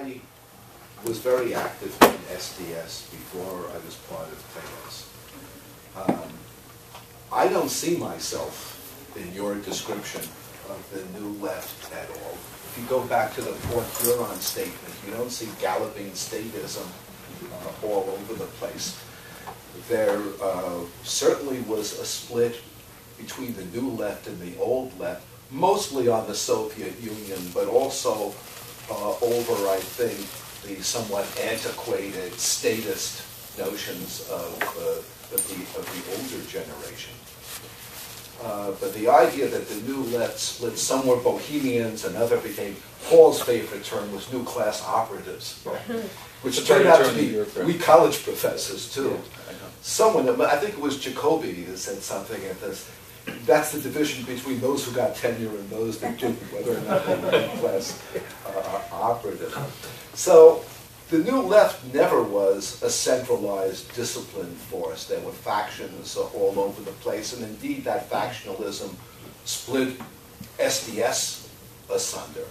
I was very active in SDS before I was part of Telos. I don't see myself in your description of the New Left at all. If you go back to the Port Huron statement, you don't see galloping statism all over the place. There certainly was a split between the New Left and the Old Left, mostly on the Soviet Union, but also over, I think, the somewhat antiquated statist notions of the older generation. But the idea that the New Left split, some were bohemians, another became, Paul's favorite term was new class operatives, which turned out to be we college professors too. Yeah, someone, I think it was Jacoby, that said something at this. That's the division between those who got tenure and those that didn't, whether or not they were new class operative. So the New Left never was a centralized discipline force. There were factions all over the place, and indeed that factionalism split SDS asunder.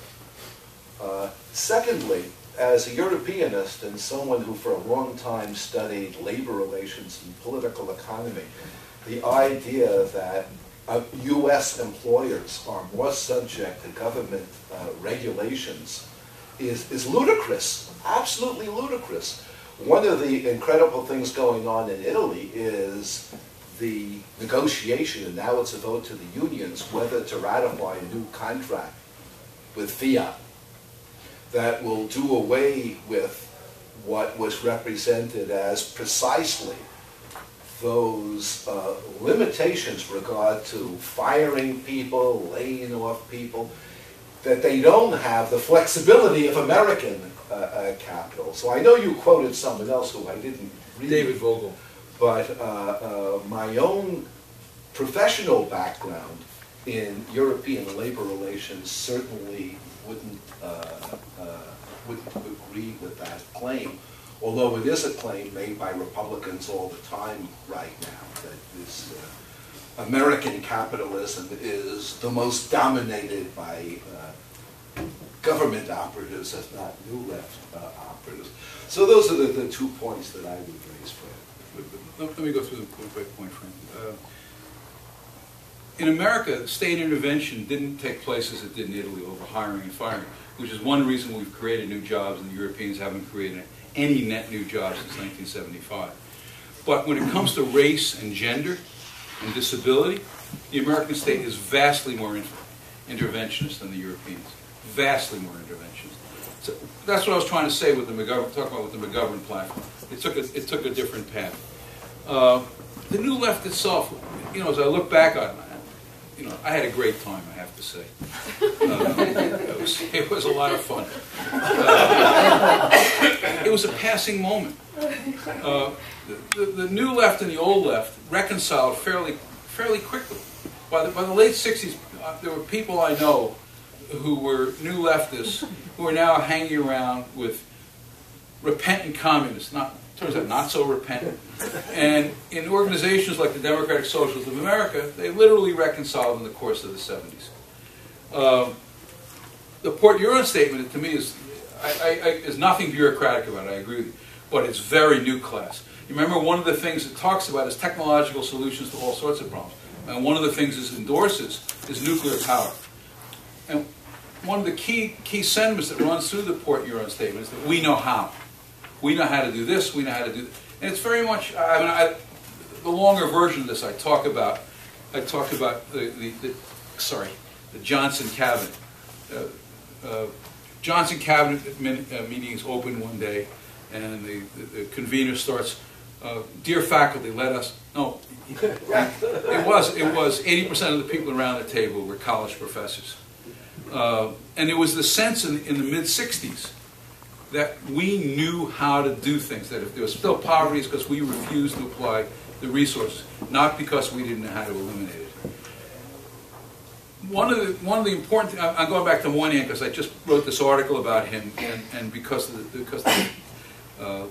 Secondly, as a Europeanist and someone who for a long time studied labor relations and political economy, the idea that U.S. employers are more subject to government regulations is ludicrous, absolutely ludicrous. One of the incredible things going on in Italy is the negotiation, and now it's a vote to the unions, whether to ratify a new contract with Fiat that will do away with what was represented as precisely those limitations regard to firing people, laying off people, that they don't have the flexibility of American capital. So I know you quoted someone else who I didn't read. David Vogel. But my own professional background in European labor relations certainly wouldn't agree with that claim. Although it is a claim made by Republicans all the time right now, that this American capitalism is the most dominated by government operatives, if not New Left operatives. So those are the 2 points that I would raise for it. Let me go through the quick point, Frank. In America, state intervention didn't take place as it did in Italy over hiring and firing, which is one reason we've created new jobs and the Europeans haven't created any net new jobs since 1975. But when it comes to race and gender and disability, the American state is vastly more interventionist than the Europeans. Vastly more interventionist. So that's what I was trying to say with the McGovern, talk about with the McGovern platform. It took a different path. The New Left itself, as I look back on it, I had a great time, I have to say. It was a lot of fun. It was a passing moment. The New Left and the Old Left reconciled fairly quickly. By the late 60s, there were people I know who were New Leftists who are now hanging around with repentant communists, turns out not so repentant. And in organizations like the Democratic Socialists of America, they literally reconciled in the course of the 70s. The Port Huron statement, to me, is nothing bureaucratic about it, I agree with you, but it's very new class. You remember one of the things it talks about is technological solutions to all sorts of problems. And one of the things it endorses is nuclear power. And one of the key sentiments that runs through the Port Huron statement is that we know how. We know how to do this, we know how to do that. And it's very much, the longer version of this, I talk about the Johnson cabinet. Johnson cabinet meetings open one day, and the convener starts, dear faculty, let us, no, it was 80% of the people around the table were college professors. And there was the sense in the mid-60s that we knew how to do things, that if there was still poverty, it's because we refused to apply the resources, not because we didn't know how to eliminate it. One of the important things, I'm going back to Moynihan because I just wrote this article about him, and because the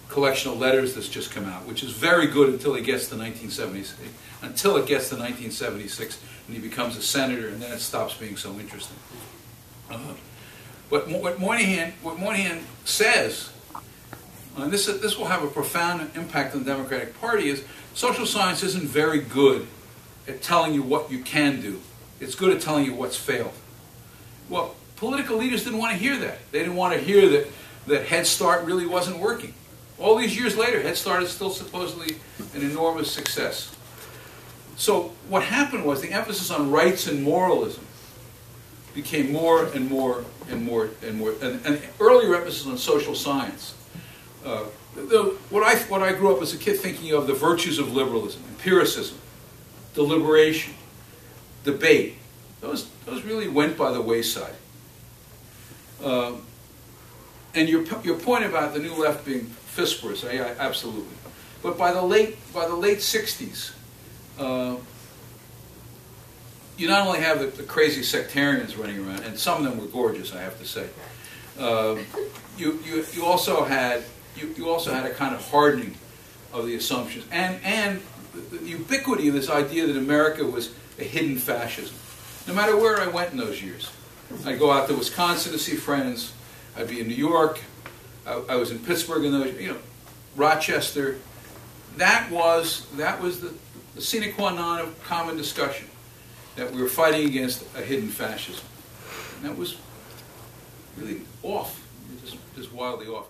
collection of letters that's just come out, which is very good until he gets to 1976, until it gets to 1976, and he becomes a senator, and then it stops being so interesting. But what Moynihan says, and this will have a profound impact on the Democratic Party, is social science isn't very good at telling you what you can do. It's good at telling you what's failed. Well, political leaders didn't want to hear that. They didn't want to hear that Head Start really wasn't working. All these years later, Head Start is still supposedly an enormous success. So what happened was the emphasis on rights and moralism became more and more and more and more, and earlier emphasis on social science. What I grew up as a kid thinking of the virtues of liberalism, empiricism, deliberation, debate, those really went by the wayside. And your point about the New Left being fisperous, absolutely. But by the late 60s, you not only have the crazy sectarians running around, and some of them were gorgeous, I have to say. You also had a kind of hardening of the assumptions, and the ubiquity of this idea that America was a hidden fascism. No matter where I went in those years, I'd go out to Wisconsin to see friends. I'd be in New York. I was in Pittsburgh in those, Rochester. That was the sine qua non of common discussion, that we were fighting against a hidden fascism. And that was really off, just wildly off.